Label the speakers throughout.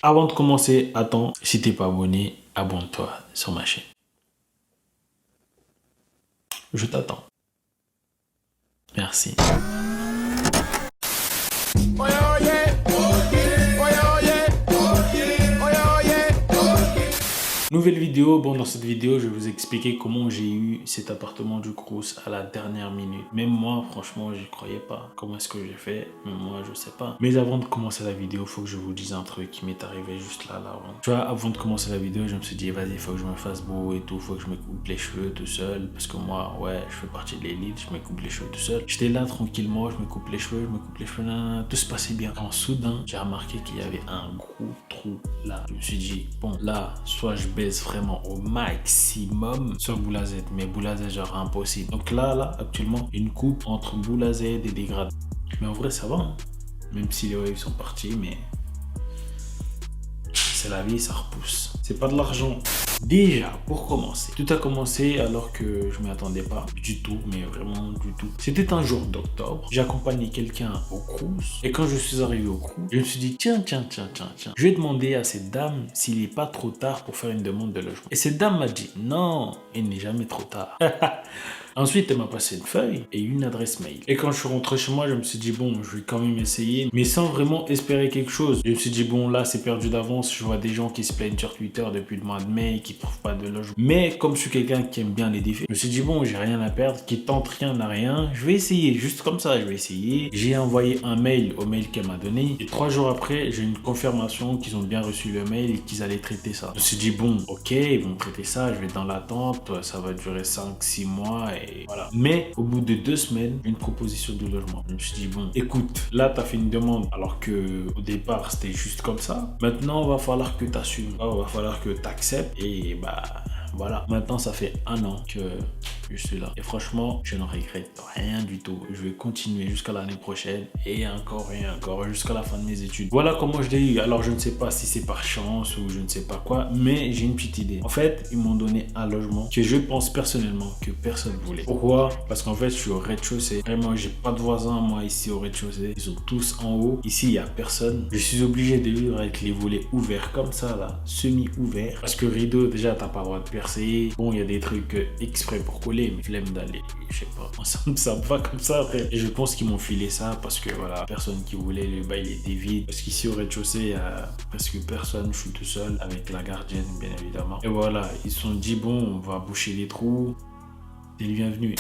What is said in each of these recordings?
Speaker 1: Avant de commencer, attends, si t'es pas abonné, abonne-toi sur ma chaîne. Je t'attends. Merci. Nouvelle vidéo, bon dans cette vidéo je vais vous expliquer comment j'ai eu cet appartement du Crous à la dernière minute. Même moi franchement j'y croyais pas. Comment est-ce que j'ai fait? Même moi je sais pas. Mais avant de commencer la vidéo, faut que je vous dise un truc qui m'est arrivé juste là. Tu vois, avant de commencer la vidéo je me suis dit vas-y faut que je me fasse beau et tout, faut que je me coupe les cheveux tout seul. Parce que moi ouais je fais partie de l'élite, je me coupe les cheveux tout seul. J'étais là tranquillement, je me coupe les cheveux, nanana, tout se passait bien. Quand soudain j'ai remarqué qu'il y avait un gros trou là. Je me suis dit bon là soit je baisse vraiment au maximum sur Boula Z, mais Boula Z genre impossible. Donc là actuellement une coupe entre Boula Z et dégradé. Mais en vrai ça va hein. Même si les waves sont partis, mais c'est la vie, ça repousse. C'est pas de l'argent. Déjà, pour commencer, tout a commencé alors que je m'y attendais pas du tout, mais vraiment du tout. C'était un jour d'octobre, j'ai accompagné quelqu'un au Crous, et quand je suis arrivé au Crous, je me suis dit tiens, je vais demander à cette dame s'il n'est pas trop tard pour faire une demande de logement. Et cette dame m'a dit non, il n'est jamais trop tard. Ensuite, elle m'a passé une feuille et une adresse mail. Et quand je suis rentré chez moi, je me suis dit, bon, je vais quand même essayer, mais sans vraiment espérer quelque chose. Je me suis dit, bon, là, c'est perdu d'avance. Je vois des gens qui se plaignent sur Twitter depuis le mois de mai, qui ne trouvent pas de logement. Mais comme je suis quelqu'un qui aime bien les défis, je me suis dit, bon, j'ai rien à perdre, qui tente rien n'a rien. Je vais essayer, juste comme ça, je vais essayer. J'ai envoyé un mail au mail qu'elle m'a donné. Et 3 jours après, j'ai une confirmation qu'ils ont bien reçu le mail et qu'ils allaient traiter ça. Je me suis dit, bon, ok, ils vont traiter ça, je vais dans l'attente, ça va durer 5-6 mois. Et voilà. Mais au bout de 2 semaines, une proposition de logement. Je me suis dit, bon, écoute, là, tu as fait une demande alors que au départ, c'était juste comme ça. Maintenant, il va falloir que tu assumes. Il va falloir que tu acceptes. Et bah, voilà. Maintenant, ça fait 1 an que je suis là. Et franchement, je ne regrette rien du tout. Je vais continuer jusqu'à l'année prochaine et encore jusqu'à la fin de mes études. Voilà comment je l'ai eu. Alors, je ne sais pas si c'est par chance ou je ne sais pas quoi, mais j'ai une petite idée. En fait, ils m'ont donné un logement que je pense personnellement que personne ne voulait. Pourquoi? Parce qu'en fait, je suis au rez-de-chaussée. Vraiment, j'ai pas de voisins, moi, ici au rez-de-chaussée. Ils sont tous en haut. Ici, il n'y a personne. Je suis obligé de vivre avec les volets ouverts comme ça, là, semi-ouverts. Parce que rideau, déjà, t'as pas le droit de percer. Bon, il y a des trucs exprès pour coller, mais flemme d'aller, je sais pas. Ça me va comme ça, après. Et je pense qu'ils m'ont filé ça parce que, voilà, personne qui voulait, le bail était vide. Parce qu'ici, au rez-de-chaussée, il y a presque personne. Je suis tout seul avec la gardienne, bien évidemment. Et voilà, ils se sont dit, bon, on va boucher les trous. T'es le bienvenu.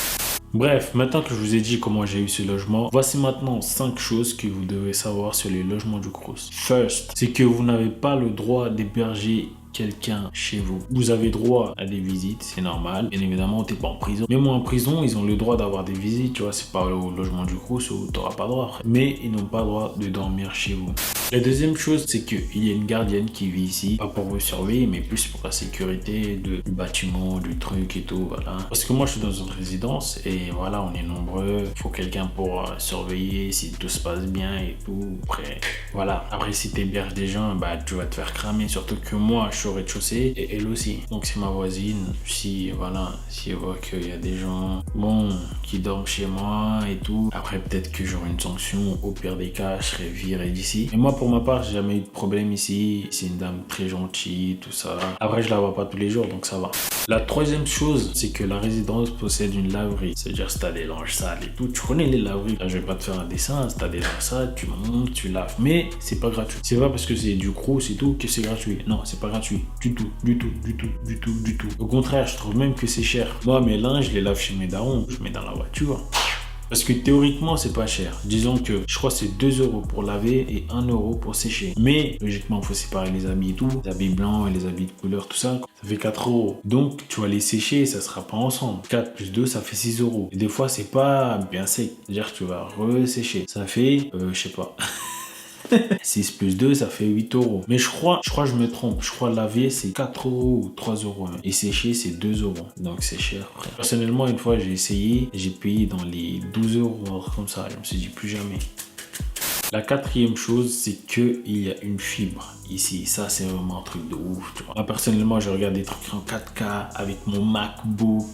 Speaker 1: Bref, maintenant que je vous ai dit comment j'ai eu ce logement, voici maintenant 5 choses que vous devez savoir sur les logements du Crous. First, c'est que vous n'avez pas le droit d'héberger quelqu'un chez vous. Vous avez droit à des visites, c'est normal. Bien évidemment, t'es pas en prison. Même en prison, ils ont le droit d'avoir des visites, tu vois, c'est pas au logement du Crous où t'auras pas le droit. Mais ils n'ont pas le droit de dormir chez vous. La deuxième chose, c'est qu'il y a une gardienne qui vit ici, pas pour vous surveiller, mais plus pour la sécurité du bâtiment, du truc et tout, voilà. Parce que moi, je suis dans une résidence et voilà, on est nombreux. Il faut quelqu'un pour surveiller si tout se passe bien et tout. Après, voilà. Après, si t'héberges des gens, bah, tu vas te faire cramer. Surtout que moi, je suis au rez-de-chaussée et elle aussi. Donc, c'est ma voisine. Si, voilà, si elle voit qu'il y a des gens, bon, qui dorment chez moi et tout. Après, peut-être que j'aurai une sanction. Au pire des cas, je serai viré d'ici. Et moi, pour ma part, j'ai jamais eu de problème ici. C'est une dame très gentille, tout ça. Après, je la vois pas tous les jours, donc ça va. La troisième chose, c'est que la résidence possède une laverie. C'est-à-dire, si t'as des linges sales et tout, tu connais les laveries. Là, je vais pas te faire un dessin. Si t'as des linges sales, tu montes, tu laves. Mais c'est pas gratuit. C'est pas parce que c'est du Crous et tout que c'est gratuit. Non, c'est pas gratuit. Du tout. Au contraire, je trouve même que c'est cher. Moi, mes linges, je les lave chez mes darons. Je mets dans la voiture. Parce que théoriquement, c'est pas cher. Disons que je crois que c'est 2 € pour laver et 1 € pour sécher. Mais logiquement, il faut séparer les habits et tout. Les habits blancs et les habits de couleur, tout ça. Ça fait 4 €. Donc, tu vas les sécher, ça sera pas ensemble. 4 plus 2, ça fait 6 €. Et des fois, c'est pas bien sec. C'est-à-dire que tu vas resécher. Ça fait, je sais pas. 6 plus 2, ça fait 8 €. Mais je crois, je me trompe. Je crois laver, c'est 4 € ou 3 €. Hein. Et sécher, c'est 2 €. Donc, c'est cher. Frère. Personnellement, une fois, j'ai essayé. J'ai payé dans les 12 € comme ça. Je me suis dit plus jamais. La quatrième chose, c'est qu'il y a une fibre ici. Ça, c'est vraiment un truc de ouf. Tu vois. Moi, personnellement, je regarde des trucs en 4K avec mon MacBook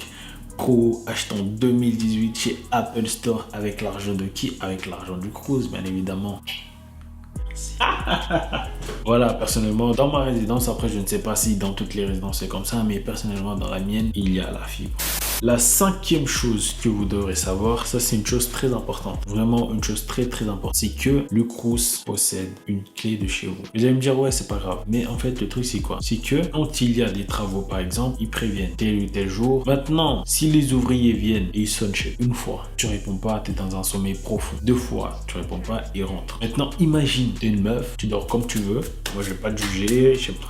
Speaker 1: Pro acheté en 2018 chez Apple Store avec l'argent de qui? Avec l'argent du Crous, bien évidemment. Voilà, personnellement, dans ma résidence, après je ne sais pas si dans toutes les résidences c'est comme ça, mais personnellement dans la mienne, il y a la fibre. La cinquième chose que vous devrez savoir, ça c'est une chose très importante, vraiment une chose très importante, c'est que le Crous possède une clé de chez vous. Vous allez me dire ouais c'est pas grave, mais en fait le truc c'est quoi? C'est que quand il y a des travaux par exemple, ils préviennent tel ou tel jour. Maintenant, si les ouvriers viennent et ils sonnent chez une fois, tu réponds pas, tu es dans un sommeil profond. Deux fois, tu réponds pas, ils rentrent. Maintenant, imagine, t'es une meuf, tu dors comme tu veux. Moi je vais pas te juger, je sais pas.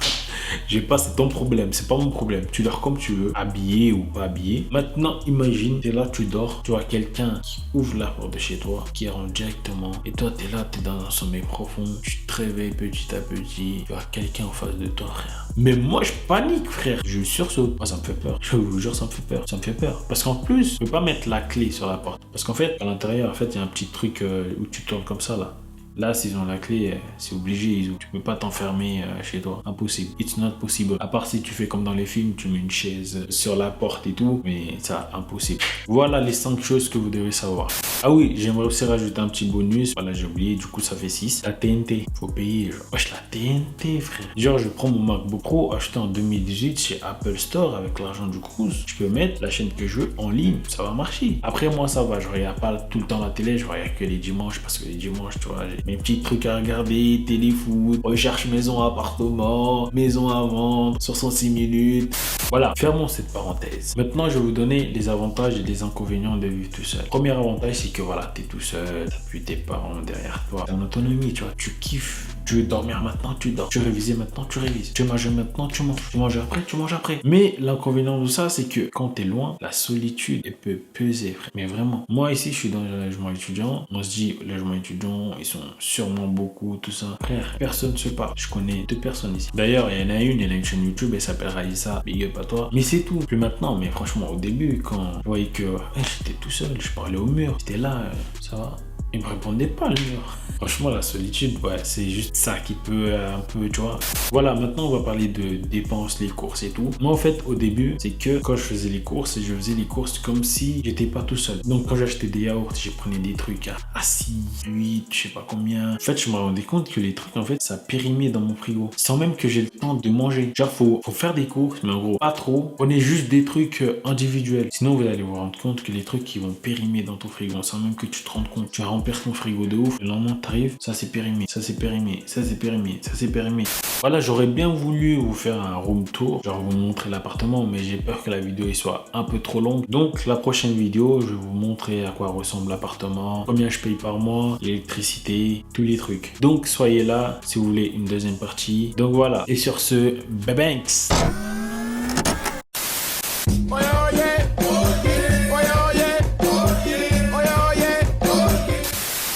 Speaker 1: C'est ton problème, c'est pas mon problème. Tu dors comme tu veux, habillé ou pas habillé. Maintenant, imagine, t'es là, tu dors, tu vois quelqu'un qui ouvre la porte de chez toi, qui rentre directement. Et toi, t'es là, t'es dans un sommeil profond. Tu te réveilles petit à petit. Tu vois quelqu'un en face de toi, frère. Mais moi, je panique, frère. Je sursaute. Moi, ça me fait peur. Je vous jure, ça me fait peur. Ça me fait peur. Parce qu'en plus, je peux pas mettre la clé sur la porte. Parce qu'en fait, à l'intérieur, en fait, il y a un petit truc où tu tournes comme ça, là. Là, s'ils ont la clé, c'est obligé. Tu peux pas t'enfermer chez toi. Impossible. It's not possible. À part si tu fais comme dans les films, tu mets une chaise sur la porte et tout. Mais ça, impossible. Voilà les 5 choses que vous devez savoir. Ah oui, j'aimerais aussi rajouter un petit bonus. Voilà, j'ai oublié. Du coup, ça fait 6. La TNT. Faut payer. Genre. Wesh, la TNT, frère. Genre, je prends mon MacBook Pro acheté en 2018 chez Apple Store avec l'argent du Crous. Je peux mettre la chaîne que je veux en ligne. Ça va marcher. Après, moi, ça va. Je regarde pas tout le temps la télé. Je regarde que les dimanches. Parce que les dimanches, tu vois, mes petits trucs à regarder, téléfoot, recherche maison, appartement, maison à vendre, 66 minutes. Voilà, fermons cette parenthèse. Maintenant, je vais vous donner les avantages et les inconvénients de vivre tout seul. Premier avantage, c'est que voilà, t'es tout seul, t'as plus tes parents derrière toi. T'es en autonomie, tu vois, tu kiffes. Tu veux dormir maintenant, tu dors. Tu veux réviser maintenant, tu révises. Tu veux manger maintenant, tu manges. Tu manges après, tu manges après. Mais l'inconvénient de ça, c'est que quand t'es loin, la solitude, elle peut peser, frère. Mais vraiment. Moi, ici, je suis dans un logement étudiant. On se dit, logement étudiant, ils sont sûrement beaucoup, tout ça. Frère, personne se parle. Je connais 2 personnes ici. D'ailleurs, il y en a une, elle a une chaîne YouTube, elle s'appelle Raïssa. Big up à toi. Mais c'est tout. Plus maintenant, mais franchement, au début, quand je voyais que j'étais tout seul, je parlais au mur. J'étais là, ça va. Il me répondait pas, le mur. Franchement, la solitude, ouais, c'est juste ça qui peut un peu, tu vois. Voilà, maintenant, on va parler de dépenses, les courses et tout. Moi, en fait, au début, c'est que quand je faisais les courses, je faisais les courses comme si j'étais pas tout seul. Donc, quand j'achetais des yaourts, je prenais des trucs à 6, 8, je sais pas combien. En fait, je me rendais compte que les trucs, en fait, ça périmait dans mon frigo. Sans même que j'ai le temps de manger. Genre, faut faire des courses, mais en gros, pas trop. Prenez juste des trucs individuels. Sinon, vous allez vous rendre compte que les trucs qui vont périmer dans ton frigo, sans même que tu te rendes compte. Tu vas remplir ton frigo de ouf. Le lendemain, t'arrives, ça c'est périmé, ça c'est périmé, ça c'est périmé, ça c'est périmé. Voilà, j'aurais bien voulu vous faire un room tour, genre vous montrer l'appartement, mais j'ai peur que la vidéo soit un peu trop longue. Donc la prochaine vidéo, je vais vous montrer à quoi ressemble l'appartement, combien je paye par mois, l'électricité, tous les trucs. Donc soyez là si vous voulez une deuxième partie. Donc voilà, et sur ce, bye banks.